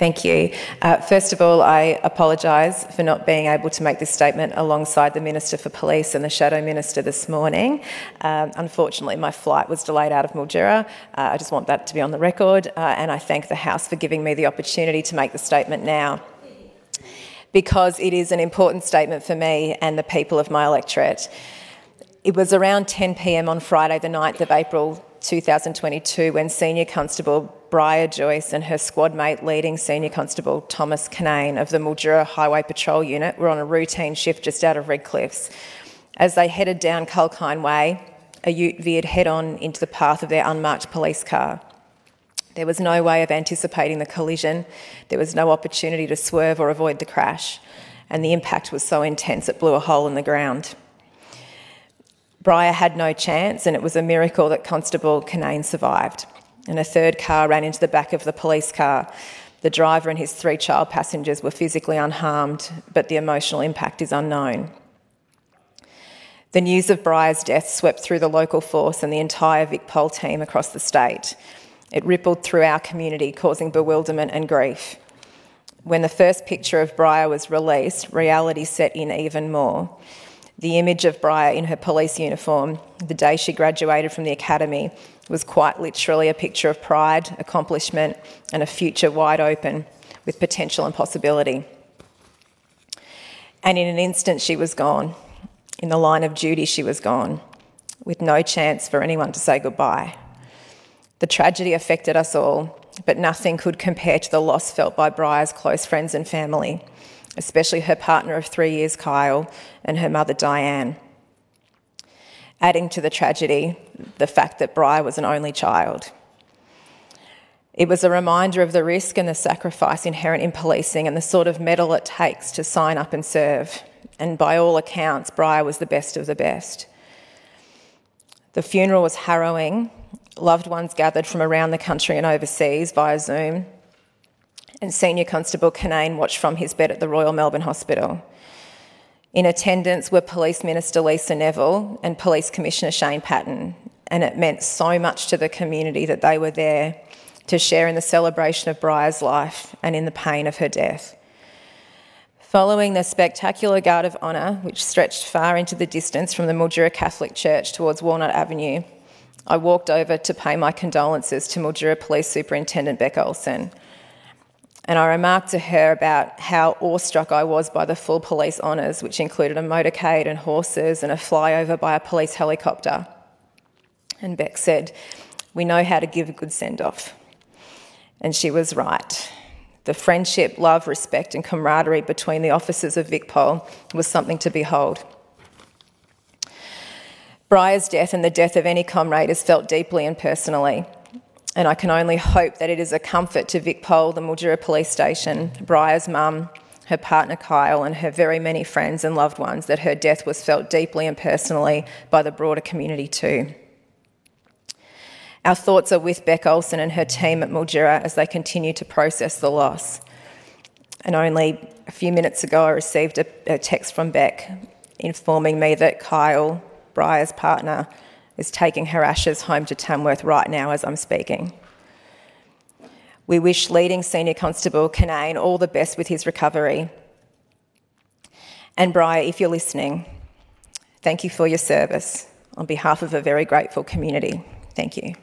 Thank you. First of all, I apologise for not being able to make this statement alongside the Minister for Police and the Shadow Minister this morning. Unfortunately, my flight was delayed out of Mildura. I just want that to be on the record, and I thank the House for giving me the opportunity to make the statement now, because it is an important statement for me and the people of my electorate. It was around 10 p.m. on Friday, the 9th of April 2022, when Senior Constable Bria Joyce and her squad mate, leading Senior Constable Thomas Kinane of the Mildura Highway Patrol Unit, were on a routine shift just out of Redcliffs. As they headed down Culkine Way, a ute veered head-on into the path of their unmarked police car. There was no way of anticipating the collision. There was no opportunity to swerve or avoid the crash, and the impact was so intense it blew a hole in the ground. Bria had no chance, and it was a miracle that Constable Kinane survived. And a third car ran into the back of the police car. The driver and his 3 child passengers were physically unharmed, but the emotional impact is unknown. The news of Bria's death swept through the local force and the entire VicPol team across the state. It rippled through our community, causing bewilderment and grief. When the first picture of Bria was released, reality set in even more. The image of Bria in her police uniform, the day she graduated from the academy, was quite literally a picture of pride, accomplishment, and a future wide open with potential and possibility. And in an instant, she was gone. In the line of duty, she was gone, with no chance for anyone to say goodbye. The tragedy affected us all, but nothing could compare to the loss felt by Bria's close friends and family, especially her partner of 3 years, Kyle, and her mother, Diane. Adding to the tragedy, the fact that Bria was an only child. It was a reminder of the risk and the sacrifice inherent in policing and the sort of mettle it takes to sign up and serve. And by all accounts, Bria was the best of the best. The funeral was harrowing. Loved ones gathered from around the country and overseas via Zoom, and Senior Constable Kinane watched from his bed at the Royal Melbourne Hospital. In attendance were Police Minister Lisa Neville and Police Commissioner Shane Patton, and it meant so much to the community that they were there to share in the celebration of Bria's life and in the pain of her death. Following the spectacular Guard of Honour, which stretched far into the distance from the Mildura Catholic Church towards Walnut Avenue, I walked over to pay my condolences to Mildura Police Superintendent Beck Olsen. And I remarked to her about how awestruck I was by the full police honours, which included a motorcade and horses and a flyover by a police helicopter. And Beck said, "We know how to give a good send-off." And she was right. The friendship, love, respect and camaraderie between the officers of VicPol was something to behold. Bria's death and the death of any comrade is felt deeply and personally. And I can only hope that it is a comfort to VicPol, the Mildura Police Station, Bria's mum, her partner Kyle, and her very many friends and loved ones that her death was felt deeply and personally by the broader community too. Our thoughts are with Beck Olsen and her team at Mildura as they continue to process the loss. And only a few minutes ago I received a text from Beck informing me that Kyle, Bria's partner, is taking her ashes home to Tamworth right now as I'm speaking. We wish leading Senior Constable Kinane all the best with his recovery. And Bria, if you're listening, thank you for your service on behalf of a very grateful community. Thank you.